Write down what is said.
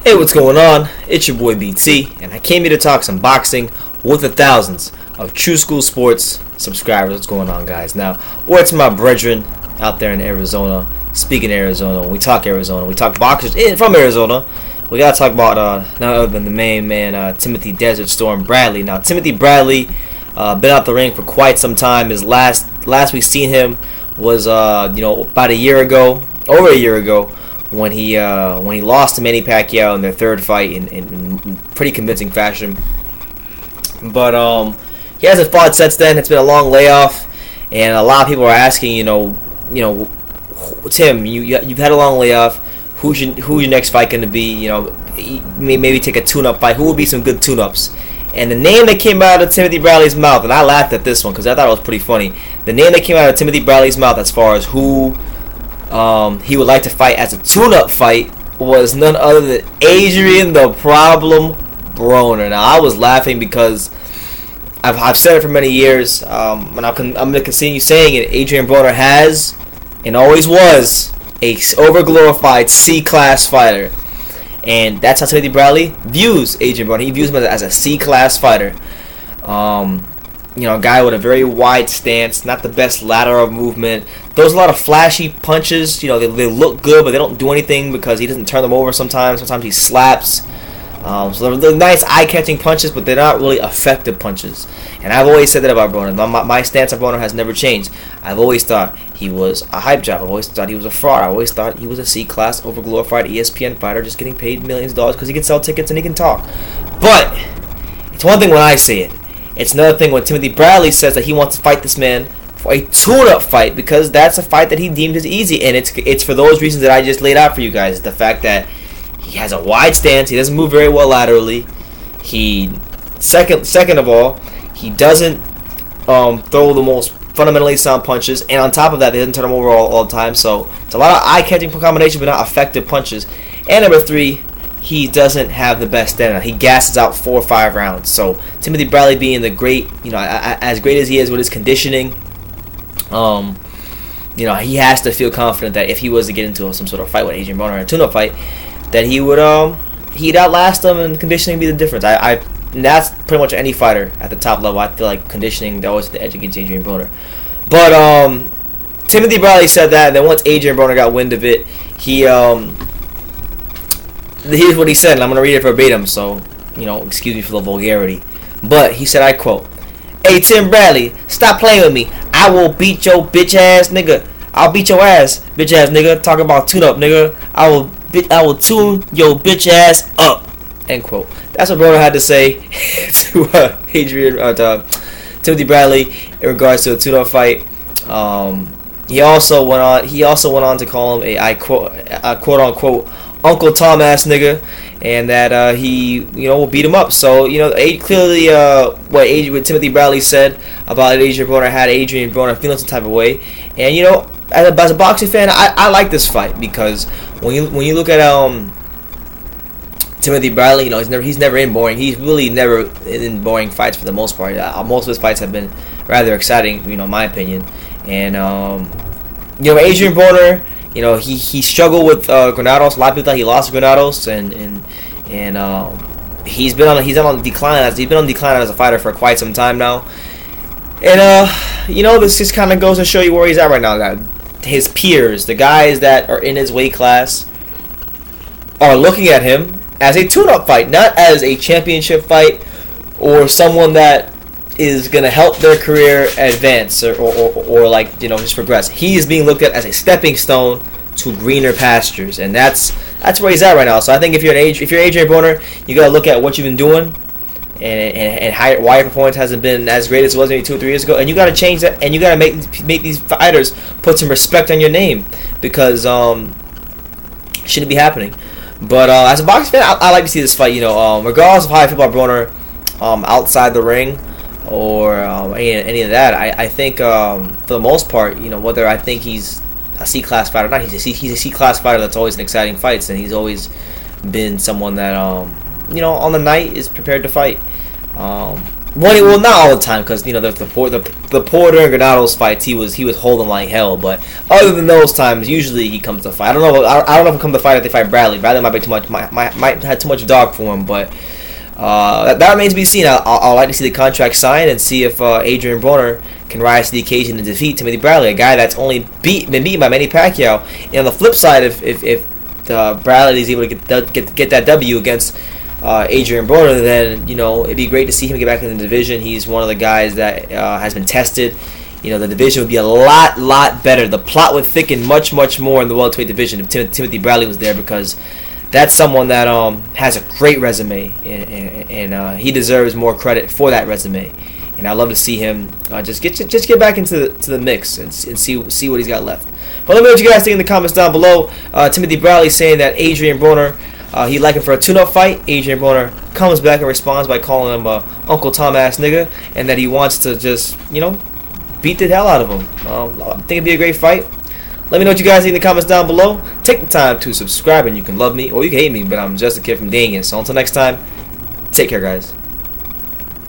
Hey, what's going on? It's your boy BT, and I came here to talk some boxing with the thousands of True School Sports subscribers. What's going on, guys? Now, word to my brethren out there in Arizona. Speaking of Arizona, when we talk Arizona, we talk boxers from Arizona. We gotta talk about none other than the main man, Timothy Desert Storm Bradley. Now, Timothy Bradley been out the ring for quite some time. His last we seen him was about a year ago, over a year ago, when he lost to Manny Pacquiao in their third fight in pretty convincing fashion. But he hasn't fought since then. It's been a long layoff, and a lot of people are asking, Tim, you've had a long layoff. Who's your next fight going to be? Maybe take a tune-up fight. Who will be some good tune-ups? And the name that came out of Timothy Bradley's mouth, and I laughed at this one because I thought it was pretty funny. The name that came out of Timothy Bradley's mouth as far as who he would like to fight as a tune-up fight was none other than Adrien the Problem Broner. Now, I was laughing because I've said it for many years, and I'm going to continue saying it. Adrien Broner has and always was a overglorified C-class fighter, and that's how Timothy Bradley views Adrien Broner. He views him as a C-class fighter. A guy with a very wide stance, not the best lateral movement. Throws a lot of flashy punches. They look good, but they don't do anything because he doesn't turn them over sometimes. Sometimes he slaps. So they're nice eye-catching punches, but they're not really effective punches. And I've always said that about Broner. My stance on Broner has never changed. I've always thought he was a hype job. I've always thought he was a fraud. I always thought he was a C-class, overglorified ESPN fighter just getting paid millions of dollars because he can sell tickets and he can talk. But it's one thing when I say it. It's another thing when Timothy Bradley says that he wants to fight this man for a tune-up fight, because that's a fight that he deemed as easy, and it's for those reasons that I just laid out for you guys. The fact that he has a wide stance, he doesn't move very well laterally. Second of all, he doesn't throw the most fundamentally sound punches, and on top of that, he doesn't turn them over all the time. So it's a lot of eye-catching combinations, but not effective punches. And number three, he doesn't have the best stamina. He gasses out 4 or 5 rounds. So Timothy Bradley being the great, as great as he is with his conditioning, he has to feel confident that if he was to get into some sort of fight with Adrien Broner, a tune-up fight, that he would he'd outlast him, and conditioning be the difference. And that's pretty much any fighter at the top level. I feel like conditioning, they always have the edge against Adrien Broner. But Timothy Bradley said that, and then once Adrien Broner got wind of it, here's what he said, and I'm going to read it verbatim, so, excuse me for the vulgarity. But he said, I quote, "Hey, Tim Bradley, stop playing with me. I will beat your bitch ass nigga. I'll beat your ass, bitch ass nigga. Talk about tune up, nigga. I will tune your bitch ass up." End quote. That's what Broner had to say to Timothy Bradley in regards to a tune-up fight. He also went on to call him a quote unquote Uncle Tom ass nigga, and that he will beat him up. So clearly what Timothy Bradley said about Adrien Broner had Adrien Broner feeling some type of way. And as a boxing fan, I like this fight because when you look at Timothy Bradley, he's never in boring. He's really never in boring fights for the most part. Most of his fights have been rather exciting, in my opinion. And Adrien Broner, he struggled with Granados. A lot of people thought he lost Granados, and he's been on decline. He's been on decline as a fighter for quite some time now. And this just kind of goes to show you where he's at right now. That his peers, the guys that are in his weight class, are looking at him as a tune-up fight, not as a championship fight or someone that is going to help their career advance or just progress. He is being looked at as a stepping stone to greener pastures, and that's where he's at right now. So I think if you're Adrien Broner, you got to look at what you've been doing and why your performance hasn't been as great as it was maybe 2 or 3 years ago, and you got to change that, and you got to make these fighters put some respect on your name, because it shouldn't be happening. But as a boxing fan, I like to see this fight. Regardless of how I feel about Broner outside the ring or any of that, I think for the most part, whether I think he's a C-class fighter or not, he's a C-class fighter that's always in exciting fights, and he's always been someone that on the night is prepared to fight. Well, not all the time, because you know the Porter and Granados fights, he was holding like hell. But other than those times, usually he comes to fight. I don't know. I don't know if he comes to fight if they fight Bradley. Bradley might be too much. Might have too much dog for him. But that remains to be seen. I'd like to see the contract signed and see if Adrien Broner can rise to the occasion and defeat Timothy Bradley, a guy that's only been beaten by Manny Pacquiao. And on the flip side, if Bradley is able to get that W against Adrien Broner, then you know it'd be great to see him get back in the division. He's one of the guys that has been tested. You know, the division would be a lot better. The plot would thicken much more in the welterweight division if Timothy Bradley was there, because that's someone that has a great resume, and he deserves more credit for that resume. And I'd love to see him just get back into the mix and see what he's got left. But let me know what you guys think in the comments down below. Timothy Bradley saying that Adrien Broner, he'd like him for a tune-up fight. Adrien Broner comes back and responds by calling him Uncle Tom ass nigga, and that he wants to just, you know, beat the hell out of him. I think it'd be a great fight. Let me know what you guys think in the comments down below. Take the time to subscribe, and you can love me or you can hate me, but I'm just a kid from Daniel. So until next time, take care, guys.